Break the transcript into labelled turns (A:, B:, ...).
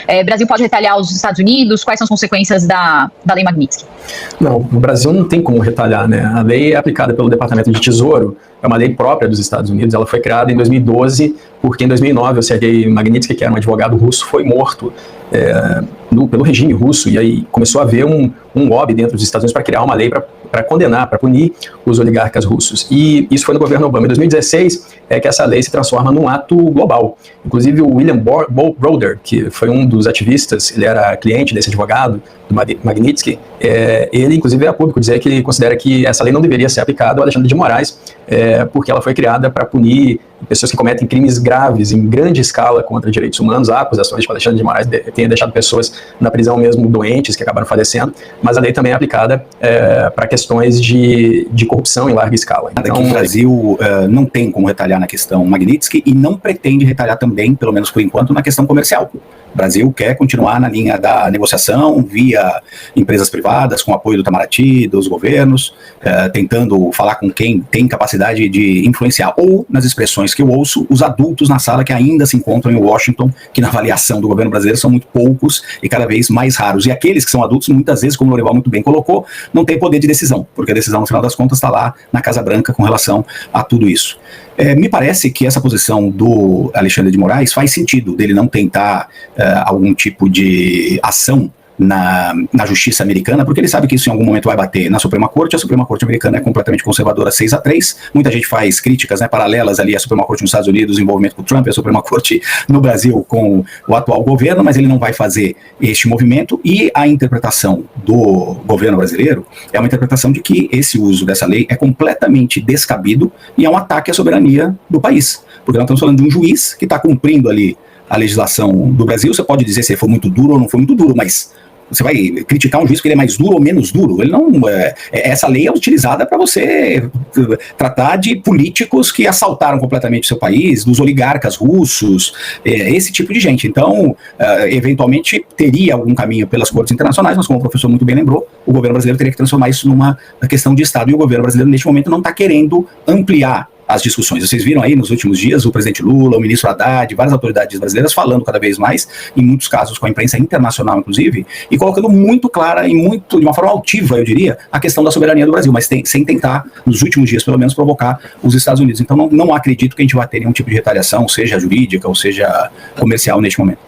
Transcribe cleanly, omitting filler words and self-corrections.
A: O Brasil pode retaliar os Estados Unidos? Quais são as consequências da Lei Magnitsky?
B: Não, o Brasil não tem como retaliar, né? A lei é aplicada pelo Departamento de Tesouro, é uma lei própria dos Estados Unidos, ela foi criada em 2012, porque em 2009 o Sergei Magnitsky, que era um advogado russo, foi morto pelo regime russo, e aí começou a haver um lobby dentro dos Estados Unidos para criar uma lei para condenar, para punir os oligarcas russos. E isso foi no governo Obama. Em 2016 é que essa lei se transforma num ato global. Inclusive o William Browder, que foi um dos ativistas, ele era cliente desse advogado, do Magnitsky, ele inclusive é a público dizer que ele considera que essa lei não deveria ser aplicada ao Alexandre de Moraes, porque ela foi criada para punir pessoas que cometem crimes graves em grande escala contra direitos humanos. Há acusações de que o Alexandre de Moraes tenha deixado pessoas na prisão mesmo doentes, que acabaram falecendo, mas a lei também é aplicada para questões de corrupção em larga escala.
C: Então, o Brasil não tem como retalhar na questão Magnitsky e não pretende retalhar também, pelo menos por enquanto, na questão comercial. O Brasil quer continuar na linha da negociação via empresas privadas, com apoio do Itamaraty, dos governos, tentando falar com quem tem capacidade de influenciar, ou, nas expressões que eu ouço, os adultos na sala que ainda se encontram em Washington, que na avaliação do governo brasileiro são muito poucos e cada vez mais raros. E aqueles que são adultos, muitas vezes, como o Lourival muito bem colocou, não têm poder de decisão, porque a decisão, no final das contas, está lá na Casa Branca com relação a tudo isso. Me parece que essa posição do Alexandre de Moraes faz sentido, dele não tentar algum tipo de ação na justiça americana, porque ele sabe que isso em algum momento vai bater na Suprema Corte. A Suprema Corte americana é completamente conservadora, 6-3. Muita gente faz críticas, paralelas ali à Suprema Corte nos Estados Unidos, o envolvimento com o Trump, e a Suprema Corte no Brasil com o atual governo, mas ele não vai fazer este movimento, e a interpretação do governo brasileiro é uma interpretação de que esse uso dessa lei é completamente descabido e é um ataque à soberania do país, porque nós estamos falando de um juiz que está cumprindo ali a legislação do Brasil. Você pode dizer se ele foi muito duro ou não foi muito duro, mas você vai criticar um juiz porque ele é mais duro ou menos duro? Ele não, essa lei é utilizada para você tratar de políticos que assaltaram completamente o seu país, dos oligarcas russos, esse tipo de gente. Então, eventualmente, teria algum caminho pelas cortes internacionais, mas como o professor muito bem lembrou, o governo brasileiro teria que transformar isso numa questão de Estado, e o governo brasileiro, neste momento, não está querendo ampliar as discussões. Vocês viram aí nos últimos dias o presidente Lula, o ministro Haddad, várias autoridades brasileiras falando cada vez mais, em muitos casos com a imprensa internacional inclusive, e colocando muito clara e de uma forma altiva, eu diria, a questão da soberania do Brasil, mas sem tentar, nos últimos dias pelo menos, provocar os Estados Unidos. Então não acredito que a gente vai ter nenhum tipo de retaliação, seja jurídica ou seja comercial neste momento.